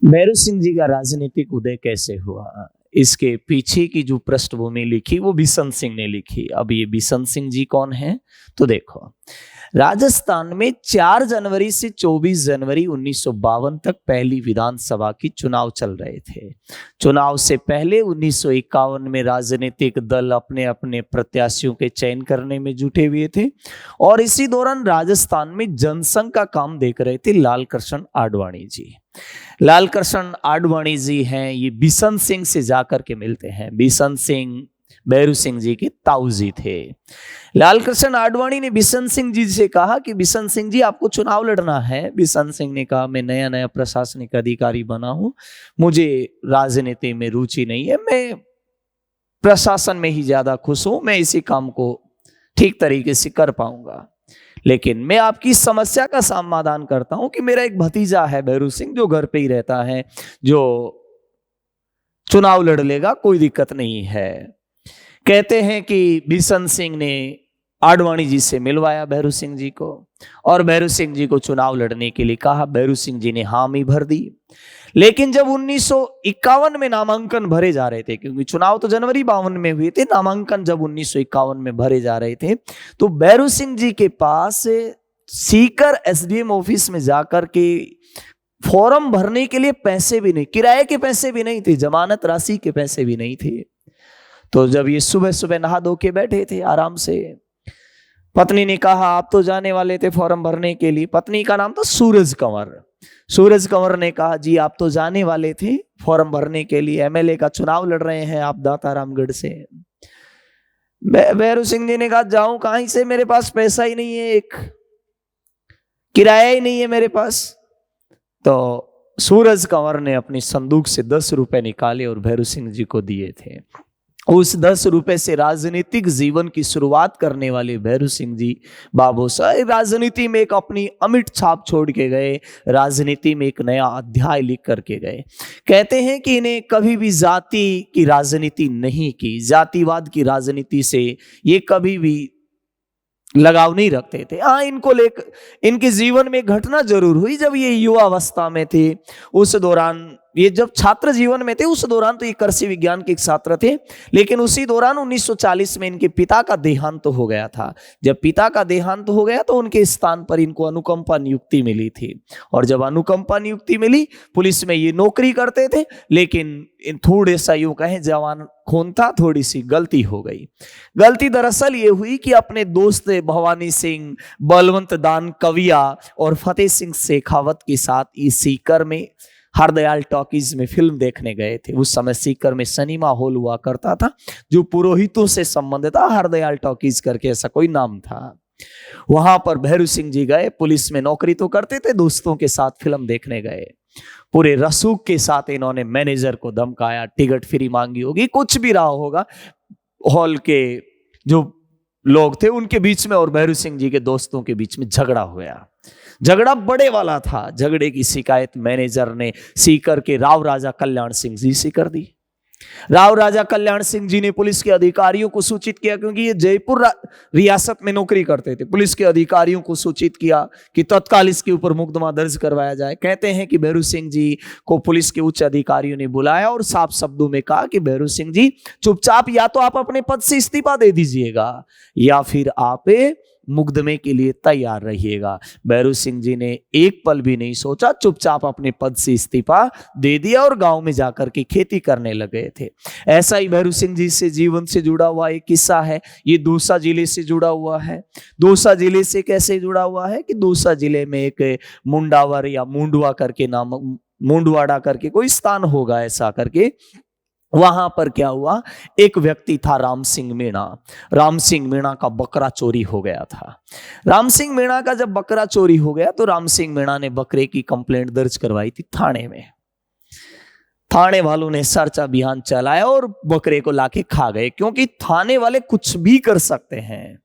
भैरू सिंह जी का राजनीतिक उदय कैसे हुआ, इसके पीछे की जो पृष्ठभूमि लिखी वो बिशन सिंह ने लिखी। अब ये बिशन सिंह जी कौन है, तो देखो, राजस्थान में 4 जनवरी से 24 जनवरी 1952 तक पहली विधानसभा की चुनाव चल रहे थे। चुनाव से पहले 1951 में राजनीतिक दल अपने अपने प्रत्याशियों के चयन करने में जुटे हुए थे और इसी दौरान राजस्थान में जनसंघ का काम देख रहे थे लाल कृष्ण आडवाणी जी। लाल कृष्ण आडवाणी जी हैं, ये बिशन सिंह से जाकर के मिलते हैं। बिशन सिंह भैरू सिंह जी के ताऊ जी थे। लाल कृष्ण आडवाणी ने बिशन सिंह जी से कहा कि बिशन सिंह जी आपको चुनाव लड़ना है। बिशन सिंह ने कहा मैं नया नया प्रशासनिक अधिकारी बना हूं, मुझे राजनीति में रुचि नहीं है, मैं प्रशासन में ही ज्यादा खुश हूं, मैं इसी काम को ठीक तरीके से कर पाऊंगा। लेकिन मैं आपकी समस्या का समाधान करता हूं कि मेरा एक भतीजा है भैरू सिंह, जो घर पे ही रहता है, जो चुनाव लड़ लेगा, कोई दिक्कत नहीं है। कहते हैं कि बिशन सिंह ने आडवाणी जी से मिलवाया भैरू सिंह जी को और भैरू सिंह जी को चुनाव लड़ने के लिए कहा। भैरू सिंह जी ने हामी भर दी। लेकिन जब 1951 में नामांकन भरे जा रहे थे, क्योंकि चुनाव तो जनवरी 52 में हुए थे, नामांकन जब 1951 में भरे जा रहे थे, तो भैरू सिंह जी के पास सीकर एसडीएम ऑफिस में जाकर के फॉर्म भरने के लिए पैसे भी नहीं, किराए के पैसे भी नहीं थे, जमानत राशि के पैसे भी नहीं थे। तो जब ये सुबह सुबह नहा धो के बैठे थे आराम से, पत्नी ने कहा आप तो जाने वाले थे फॉर्म भरने के लिए। पत्नी का नाम था सूरज कंवर। सूरज कंवर ने कहा जी आप तो जाने वाले थे फॉर्म भरने के लिए, एमएलए का चुनाव लड़ रहे हैं आप दातारामगढ़ से। भैरू सिंह जी ने कहा जाऊं कहां से, मेरे पास पैसा ही नहीं है, एक किराया ही नहीं है मेरे पास। तो सूरज कंवर ने अपनी संदूक से 10 रुपए निकाले और भैरू सिंह जी को दिए थे। उस 10 रुपए से राजनीतिक जीवन की शुरुआत करने वाले भैरू सिंह जी बाबू साहब राजनीति में एक अपनी अमिट छाप छोड़ के गए, राजनीति में एक नया अध्याय लिख करके गए। कहते हैं कि इन्हें कभी भी जाति की राजनीति नहीं की, जातिवाद की राजनीति से ये कभी भी लगाव नहीं रखते थे। हाँ, इनको लेकर इनके जीवन में घटना जरूर हुई जब ये युवा अवस्था में थे। उस दौरान ये जब छात्र जीवन में थे, उस दौरान तो ये कृषि विज्ञान के एक छात्र थे, लेकिन उसी दौरान 1940 में इनके पिता का देहांत हो गया था। जब पिता का देहांत हो गया तो उनके स्थान पर इनको अनुकंपा नियुक्ति मिली थी और जब अनुकंपा नियुक्ति मिली, पुलिस में ये नौकरी करते थे, लेकिन थोड़े सा यूं कहें जवान खून था, थोड़ी सी गलती हो गई। गलती दरअसल ये हुई कि अपने दोस्त भवानी सिंह, बलवंत दान कविया और फतेह सिंह शेखावत के साथ इस सीकर में हरदयाल टॉकीज में फिल्म देखने गए थे। उस समय सीकर में सिनेमा हॉल हुआ करता था जो पुरोहितों से संबंधित था, हरदयाल टॉकीज करके ऐसा कोई नाम था। वहां पर भैरू सिंह जी गए, पुलिस में नौकरी तो करते थे, दोस्तों के साथ फिल्म देखने गए। पूरे रसूख के साथ इन्होंने मैनेजर को धमकाया, टिकट फ्री मांगी होगी, कुछ भी रहा होगा। हॉल के जो लोग थे उनके बीच में और भैरू सिंह जी के दोस्तों के बीच में झगड़ा हुआ। झगड़ा बड़े वाला था। झगड़े की शिकायत मैनेजर ने सीकर के राव राजा कल्याण सिंह जी से कर दी। राव राजा कल्याण सिंह जी ने पुलिस के अधिकारियों को सूचित किया, क्योंकि ये जयपुर रियासत में नौकरी करते थे। पुलिस के अधिकारियों को सूचित किया कि तत्काल इसके ऊपर मुकदमा दर्ज करवाया जाए। कहते हैं कि भैरू सिंह जी को पुलिस के उच्च अधिकारियों ने बुलाया और साफ शब्दों में कहा कि भैरू सिंह जी चुपचाप या तो आप अपने पद से इस्तीफा दे दीजिएगा या फिर आप मुकदमे के लिए तैयार रहिएगा। भैरू सिंह जी ने एक पल भी नहीं सोचा, चुपचाप अपने पद से इस्तीफा दे दिया और गांव में जाकर के खेती करने लगे थे। ऐसा ही भैरू सिंह जी से जीवन से जुड़ा हुआ एक किस्सा है। ये दौसा जिले से जुड़ा हुआ है। दौसा जिले से कैसे जुड़ा हुआ है कि दौसा जिले में एक मुंडावर या मुंडवा करके नाम, मुंडवाड़ा करके कोई स्थान होगा, ऐसा करके वहां पर क्या हुआ, एक व्यक्ति था राम सिंह मीणा। राम सिंह मीणा का बकरा चोरी हो गया था। राम सिंह मीणा का जब बकरा चोरी हो गया तो राम सिंह मीणा ने बकरे की कंप्लेंट दर्ज करवाई थी थाने में। थाने वालों ने सर्च अभियान चलाया और बकरे को लाके खा गए, क्योंकि थाने वाले कुछ भी कर सकते हैं,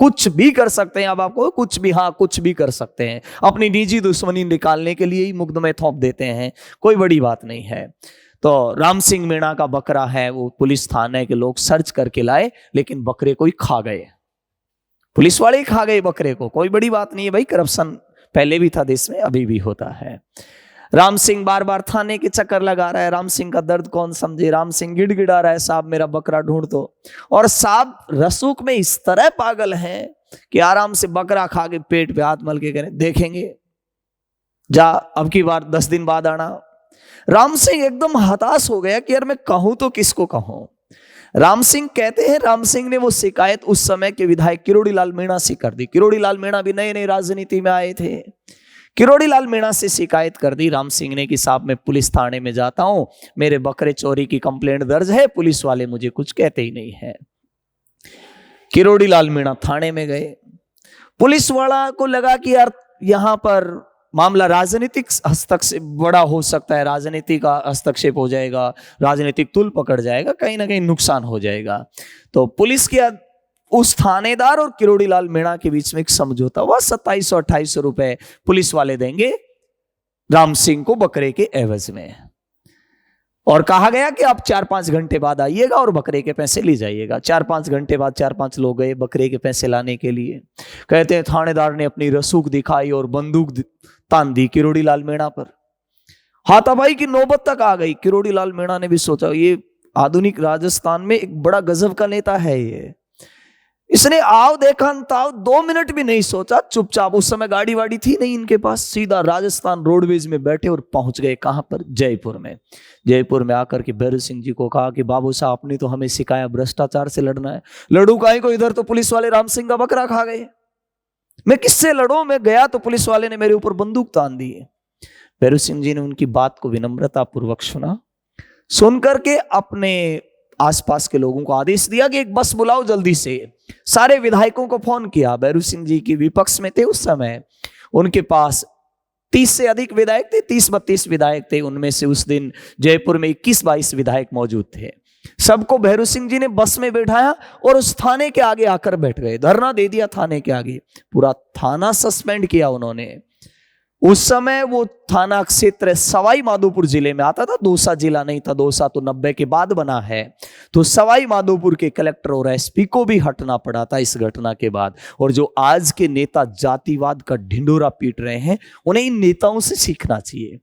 कुछ भी कर सकते हैं। अब आपको कुछ भी, हाँ कुछ भी कर सकते हैं, अपनी निजी दुश्मनी निकालने के लिए ही मुकदमे थोप देते हैं, कोई बड़ी बात नहीं है। तो राम सिंह मीणा का बकरा है, वो पुलिस थाने के लोग सर्च करके लाए, लेकिन बकरे को ही खा गए। पुलिस वाले ही खा गए बकरे को, कोई बड़ी बात नहीं है भाई, करप्शन पहले भी था देश में, अभी भी होता है। राम सिंह बार बार थाने के चक्कर लगा रहा है, राम सिंह का दर्द कौन समझे। राम सिंह गिड़गिड़ा रहा है, साहब मेरा बकरा ढूंढ दो। और साहब रसूख में इस तरह पागल हैं कि आराम से बकरा खा के पेट पे हाथ मल के करें देखेंगे, जा अब की बार 10 दिन बाद आना। राम सिंह एकदम हताश हो गया कि यार मैं कहूं तो किसको कहूं। राम सिंह कहते हैं, राम सिंह ने वो शिकायत उस समय के विधायक किरोड़ी लाल मीणा से कर दी। किरोड़ी लाल मीणा भी नए नए राजनीति में आए थे। किरोड़ी लाल मीणा से शिकायत कर दी राम सिंह ने कि साहब मैं पुलिस थाने में जाता हूं, मेरे बकरे चोरी की कंप्लेंट दर्ज है, पुलिस वाले मुझे कुछ कहते ही नहीं है। किरोड़ी लाल मीणा थाने में गए। पुलिस वाला को लगा कि यार यहां पर मामला राजनीतिक हस्तक्षेप बड़ा हो सकता है, राजनीति का हस्तक्षेप हो जाएगा, राजनीतिक तुल पकड़ जाएगा, कहीं ना कहीं नुकसान हो जाएगा। तो पुलिस के उस थानेदार और किरोड़ी लाल मीणा के बीच में एक समझौता हुआ। 2700-2800 रुपए पुलिस वाले देंगे राम सिंह को बकरे के एवज में, और कहा गया कि आप 4-5 घंटे बाद आइएगा और बकरे के पैसे ले जाइएगा। 4-5 घंटे बाद 4-5 लोग गए बकरे के पैसे लाने के लिए। कहते हैं थानेदार ने अपनी रसूख दिखाई और बंदूक तान दी किरोड़ी लाल मीणा पर। हाथापाई की नौबत तक आ गई। किरोड़ी लाल मीणा ने भी सोचा ये आधुनिक राजस्थान में एक बड़ा गजब का नेता है ये। इसने आओ देखा ताओ 2 मिनट भी नहीं सोचा, चुपचाप, उस समय गाड़ी वाड़ी थी नहीं इनके पास, सीधा राजस्थान रोडवेज में बैठे और पहुंच गए। कहां पर? जयपुर में। जयपुर में आकर के भैरू सिंह जी को कहा कि बाबू साहब आपने तो हमें सिखाया भ्रष्टाचार से लड़ना है, लड़ू काहे को, इधर तो पुलिस वाले राम सिंह का बकरा खा गए, मैं किससे लड़ूं? मैं गया तो पुलिस वाले ने मेरे ऊपर बंदूक तान दी है। भैरू सिंह जी ने उनकी बात को विनम्रता पूर्वक सुना। सुन करके अपने आसपास के लोगों को आदेश दिया कि एक बस बुलाओ जल्दी से। सारे विधायकों को फोन किया। भैरू सिंह जी की विपक्ष में थे उस समय, उनके पास 30 से अधिक विधायक थे, 30-32 विधायक थे। उनमें से उस दिन जयपुर में 21-22 विधायक मौजूद थे। सबको भैरू सिंह जी ने बस में बैठाया और उस थाने के आगे आकर बैठ गए, धरना दे दिया थाने के आगे। पूरा थाना सस्पेंड किया उन्होंने। उस समय वो थाना क्षेत्र सवाई माधोपुर जिले में आता था, दौसा जिला नहीं था, दौसा तो 90 के बाद बना है। तो सवाई माधोपुर के कलेक्टर और एसपी को भी हटना पड़ा था इस घटना के बाद। और जो आज के नेता जातिवाद का ढिंडोरा पीट रहे हैं, उन्हें इन नेताओं से सीखना चाहिए।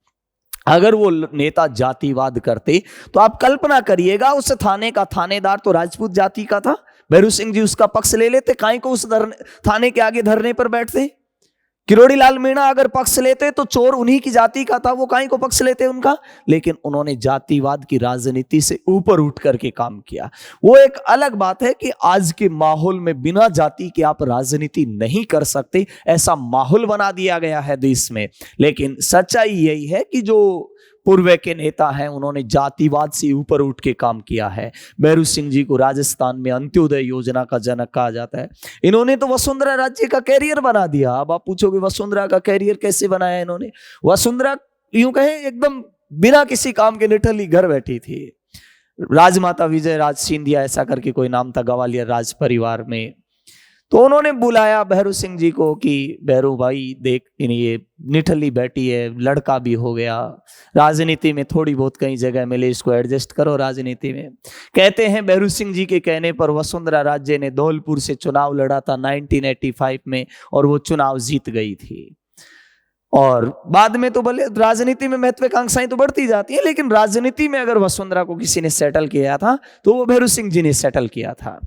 अगर वो नेता जातिवाद करते तो आप कल्पना करिएगा, उस थाने का थानेदार तो राजपूत जाति का था, भैरू सिंह जी उसका पक्ष ले लेते, काहे को उस थाने के आगे धरने पर बैठते। किरोड़ी लाल मीणा अगर पक्ष लेते तो चोर उन्हीं की जाति का था, वो काहे को पक्ष लेते उनका। लेकिन उन्होंने जातिवाद की राजनीति से ऊपर उठ करके काम किया। वो एक अलग बात है कि आज के माहौल में बिना जाति के आप राजनीति नहीं कर सकते, ऐसा माहौल बना दिया गया है देश में। लेकिन सच्चाई यही है कि जो पूर्व के नेता हैं उन्होंने जातिवाद से ऊपर उठ के काम किया है। भैरू सिंह जी को राजस्थान में अंत्योदय योजना का जनक कहा जाता है। इन्होंने तो वसुंधरा राज्य का कैरियर बना दिया। अब आप पूछोगे वसुंधरा का कैरियर कैसे बनाया इन्होंने? वसुंधरा यूं कहें एकदम बिना किसी काम के निठल्ली घर बैठी थी। राजमाता विजय राज सिंधिया ऐसा करके कोई नाम था, ग्वालियर राज परिवार में। तो उन्होंने बुलाया भैरू सिंह जी को कि भैरू भाई देख, ये निठल्ली बैठी है, लड़का भी हो गया, राजनीति में थोड़ी बहुत कई जगह मिले, इसको एडजस्ट करो राजनीति में। कहते हैं भैरू सिंह जी के कहने पर वसुंधरा राज्य ने धौलपुर से चुनाव लड़ा था 1985 में, और वो चुनाव जीत गई थी। और बाद में तो भले राजनीति में महत्वाकांक्षाएं तो बढ़ती जाती है, लेकिन राजनीति में अगर वसुंधरा को किसी ने सेटल किया था तो वो भैरू सिंह जी ने सेटल किया था।